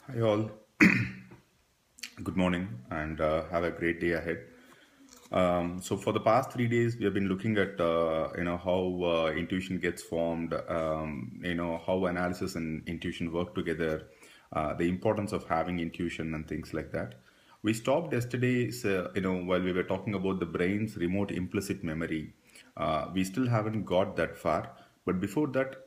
Hi all, good morning and have a great day ahead. So for the past 3 days, we have been looking at how intuition gets formed, how analysis and intuition work together, the importance of having intuition and things like that. We stopped yesterday, so, while we were talking about the brain's remote implicit memory. We still haven't got that far, but before that,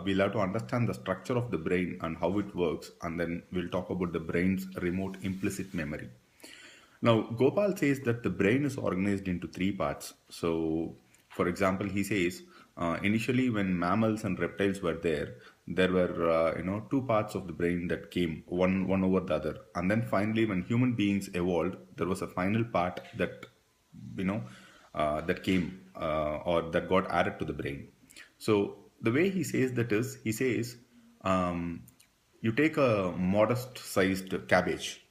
we'll have to understand the structure of the brain and how it works, and then we'll talk about the brain's remote implicit memory. Now, Gopal says that the brain is organized into three parts. So, for example, he says initially when mammals and reptiles were there were two parts of the brain that came one over the other, and then finally, when human beings evolved, there was a final part that you know that came or that got added to the brain. So the way he says that is, he says you take a modest sized cabbage.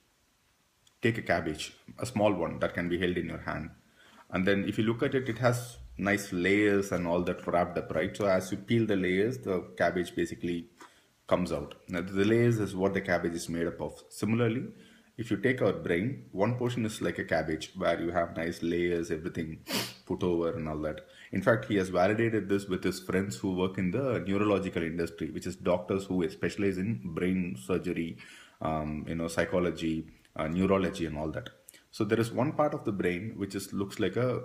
Take a cabbage, a small one that can be held in your hand, and then if you look at it, it has nice layers and all that wrapped up, right? So as you peel the layers, the cabbage basically comes out. Now, the layers is what the cabbage is made up of. Similarly, if you take our brain, one portion is like a cabbage where you have nice layers, everything put over and all that. In fact, he has validated this with his friends who work in the neurological industry, which is doctors who specialize in brain surgery, psychology, neurology, and all that. So there is one part of the brain which is looks like a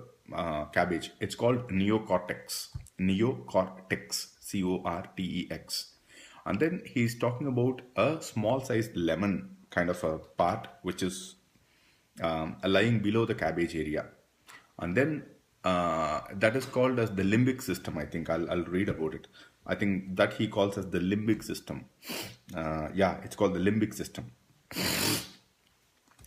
cabbage. It's called neocortex. Neocortex, Cortex. And then he's talking about a small sized lemon kind of a part which is lying below the cabbage area. And then that is called as the limbic system. I think I'll read about it. I think that he calls as the limbic system. Yeah, it's called the limbic system.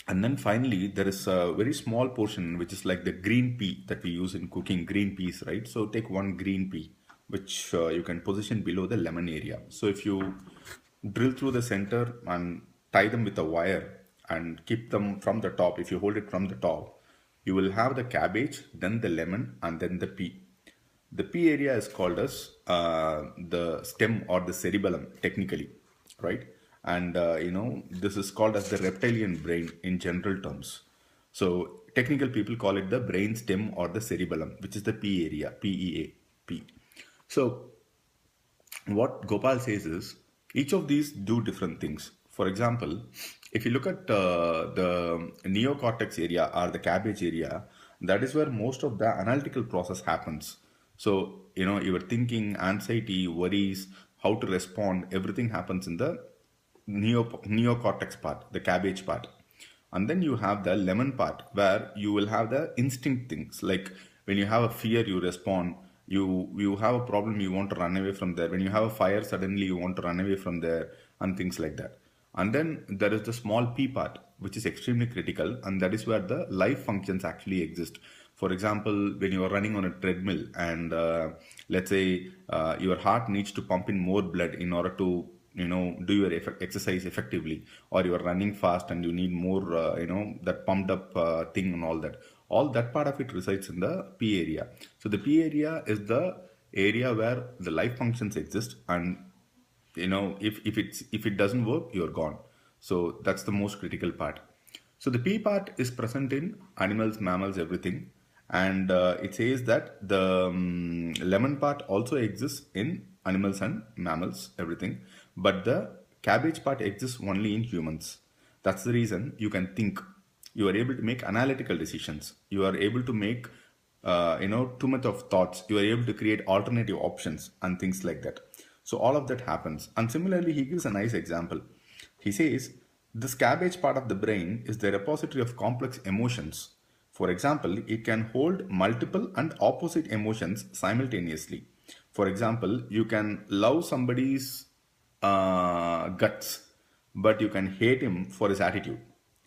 And then finally, there is a very small portion which is like the green pea that we use in cooking, green peas, right? So take one green pea, which you can position below the lemon area. So if you drill through the center and tie them with a wire and keep them from the top, if you hold it from the top, you will have the cabbage, then the lemon, and then the pea. The P area is called as the stem or the cerebellum, technically, right? And this is called as the reptilian brain in general terms. So technical people call it the brain stem or the cerebellum, which is the P area, PEA, P. So what Gopal says is each of these do different things. For example, if you look at the neocortex area or the cabbage area, that is where most of the analytical process happens. So, your thinking, anxiety, worries, how to respond, everything happens in the neocortex part, the cabbage part. And then you have the lemon part where you will have the instinct things. Like when you have a fear, you respond. You have a problem, you want to run away from there. When you have a fire, suddenly you want to run away from there and things like that. And then there is the small p part, which is extremely critical, and that is where the life functions actually exist. For example, when you are running on a treadmill and let's say your heart needs to pump in more blood in order to do your exercise effectively, or you are running fast and you need more that pumped up thing and all that part of it resides in the p area. So the p area is the area where the life functions exist, and if it doesn't work, you're gone. So that's the most critical part. So the p part is present in animals, mammals, everything. And it says that the lemon part also exists in animals and mammals, everything, but the cabbage part exists only in humans. That's the reason you can think, you are able to make analytical decisions, you are able to make too much of thoughts, you are able to create alternative options and things like that. So all of that happens. And similarly, he gives a nice example. He says this cabbage part of the brain is the repository of complex emotions. For example, it can hold multiple and opposite emotions simultaneously. For example, you can love somebody's guts, but you can hate him for his attitude.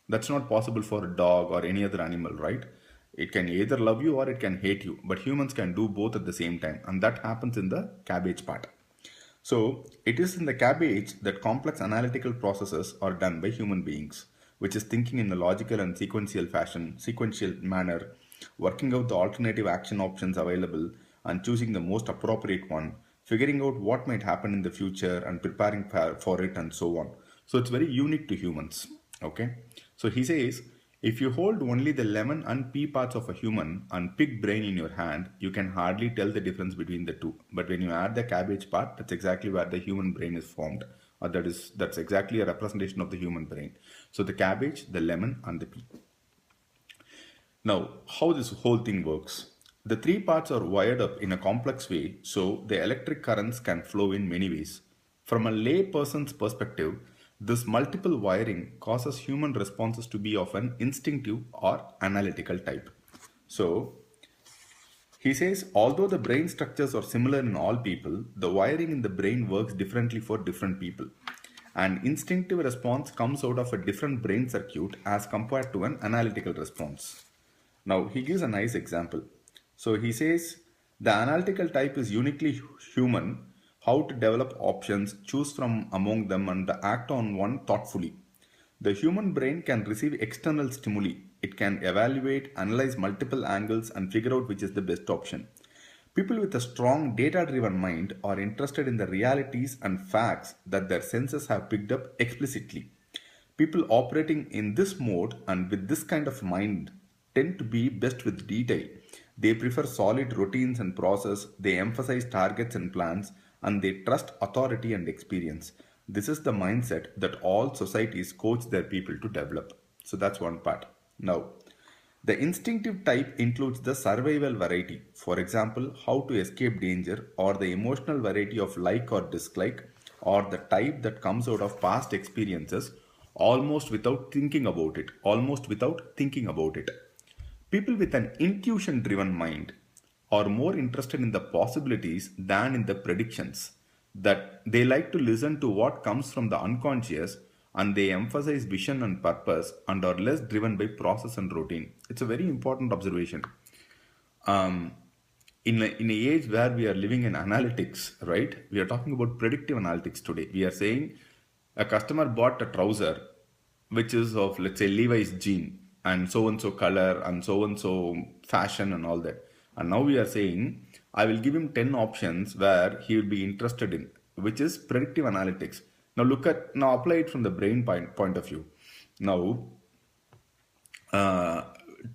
That's not possible for a dog or any other animal, right? It can either love you or it can hate you, but humans can do both at the same time, and that happens in the cabbage part. So, it is in the cabbage that complex analytical processes are done by human beings, which is thinking in a logical and sequential manner, working out the alternative action options available and choosing the most appropriate one, figuring out what might happen in the future and preparing for it, and so on. So it's very unique to humans. Okay. So he says, if you hold only the lemon and pea parts of a human and pig brain in your hand, you can hardly tell the difference between the two. But when you add the cabbage part, that's exactly where the human brain is formed. Or that's exactly a representation of the human brain. So the cabbage, the lemon, and the pea. Now, how this whole thing works. The three parts are wired up in a complex way, so the electric currents can flow in many ways. From a lay person's perspective, this multiple wiring causes human responses to be of an instinctive or analytical type. So, he says, although the brain structures are similar in all people, the wiring in the brain works differently for different people. An instinctive response comes out of a different brain circuit as compared to an analytical response. Now, he gives a nice example. So, he says the analytical type is uniquely human, how to develop options, choose from among them, and act on one thoughtfully. The human brain can receive external stimuli. It can evaluate, analyze multiple angles, and figure out which is the best option. People with a strong data driven mind are interested in the realities and facts that their senses have picked up explicitly. People operating in this mode and with this kind of mind tend to be best with detail. They prefer solid routines and process, they emphasize targets and plans, and they trust authority and experience. This is the mindset that all societies coach their people to develop. So that's one part. Now, the instinctive type includes the survival variety, for example, how to escape danger, or the emotional variety of like or dislike, or the type that comes out of past experiences almost without thinking about it. People with an intuition driven mind are more interested in the possibilities than in the predictions. That they like to listen to what comes from the unconscious, and they emphasize vision and purpose and are less driven by process and routine. It's a very important observation. Um, in a age where we are living in analytics, right? We are talking about predictive analytics today. We are saying a customer bought a trouser which is of, let's say, Levi's jean and so color and so fashion and all that. And now we are saying I will give him 10 options where he will be interested in, which is predictive analytics. Now apply it from the brain point of view. Now, uh,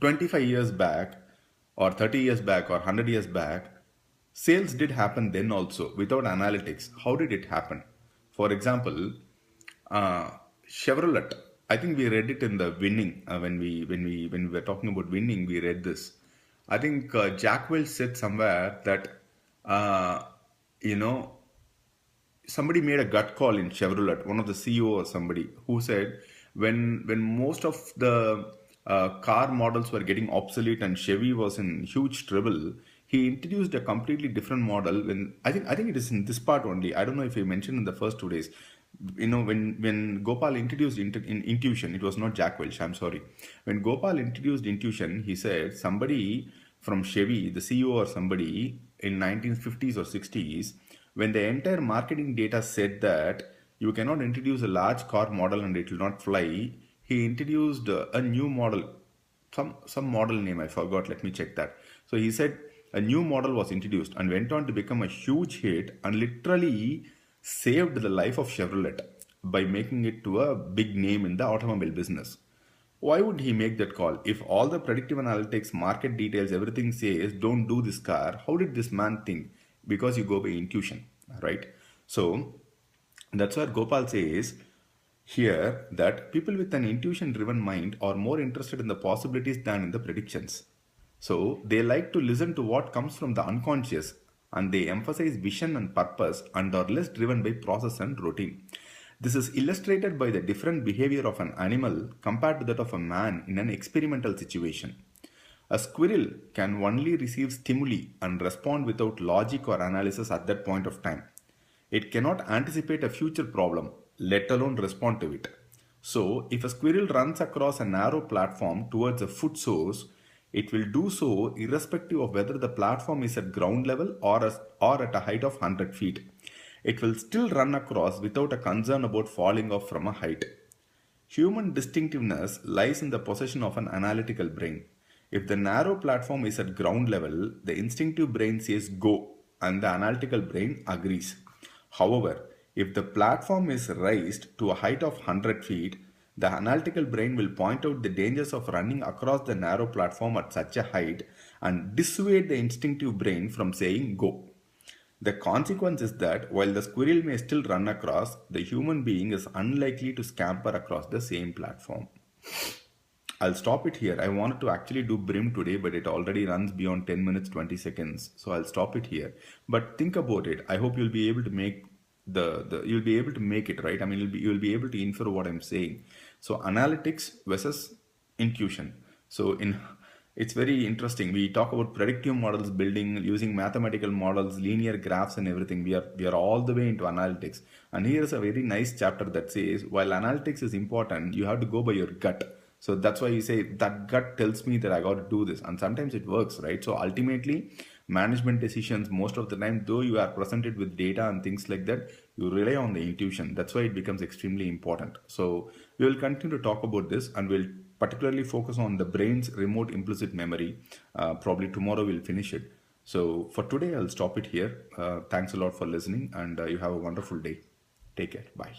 25 years back or 30 years back or 100 years back, sales did happen then also without analytics. How did it happen? For example, uh, Chevrolet. I think we read it in the winning when we were talking about winning. We read this. I think Jack Welch said somewhere that uh, you know somebody made a gut call in Chevrolet, one of the CEO or somebody who said when most of the car models were getting obsolete and Chevy was in huge trouble, he introduced a completely different model. When I think it is in this part only. I don't know if he mentioned in the first 2 days. When Gopal introduced in intuition, it was not Jack Welch. I'm sorry. When Gopal introduced intuition, he said somebody from Chevy, the CEO or somebody in 1950s or 60s, when the entire marketing data said that you cannot introduce a large car model and it will not fly, he introduced a new model, some model name I forgot. Let me check that. So he said a new model was introduced and went on to become a huge hit and literally saved the life of Chevrolet by making it to a big name in the automobile business. Why would he make that call? If all the predictive analytics, market details, everything says don't do this car, how did this man think? Because you go by intuition, right? So that's what Gopal says here, that people with an intuition driven mind are more interested in the possibilities than in the predictions. So they like to listen to what comes from the unconscious, and they emphasize vision and purpose and are less driven by process and routine. This is illustrated by the different behavior of an animal compared to that of a man in an experimental situation. A squirrel can only receive stimuli and respond without logic or analysis at that point of time. It cannot anticipate a future problem, let alone respond to it. So, if a squirrel runs across a narrow platform towards a food source, it will do so irrespective of whether the platform is at ground level or at a height of 100 feet. It will still run across without a concern about falling off from a height. Human distinctiveness lies in the possession of an analytical brain. If the narrow platform is at ground level, the instinctive brain says go and the analytical brain agrees. However, If the platform is raised to a height of 100 feet, the analytical brain will point out the dangers of running across the narrow platform at such a height and dissuade the instinctive brain from saying go. The consequence is that while the squirrel may still run across, the human being is unlikely to scamper across the same platform. I'll stop it here. I wanted to actually do Brim today, but it already runs beyond 10 minutes 20 seconds. So I'll stop it here. But think about it. I hope you'll be able to make the you'll be able to make it right. I mean you'll be able to infer what I'm saying. So analytics versus intuition. So in it's very interesting. We talk about predictive models building using mathematical models, linear graphs, and everything. We are all the way into analytics. And here's a very nice chapter that says while analytics is important, you have to go by your gut. So that's why you say that gut tells me that I got to do this, and sometimes it works, right? So ultimately, management decisions most of the time, though you are presented with data and things like that, you rely on the intuition. That's why it becomes extremely important. So we will continue to talk about this, and we'll particularly focus on the brain's remote implicit memory. Probably tomorrow we'll finish it. So for today, I'll stop it here. Thanks a lot for listening, and you have a wonderful day. Take care. Bye.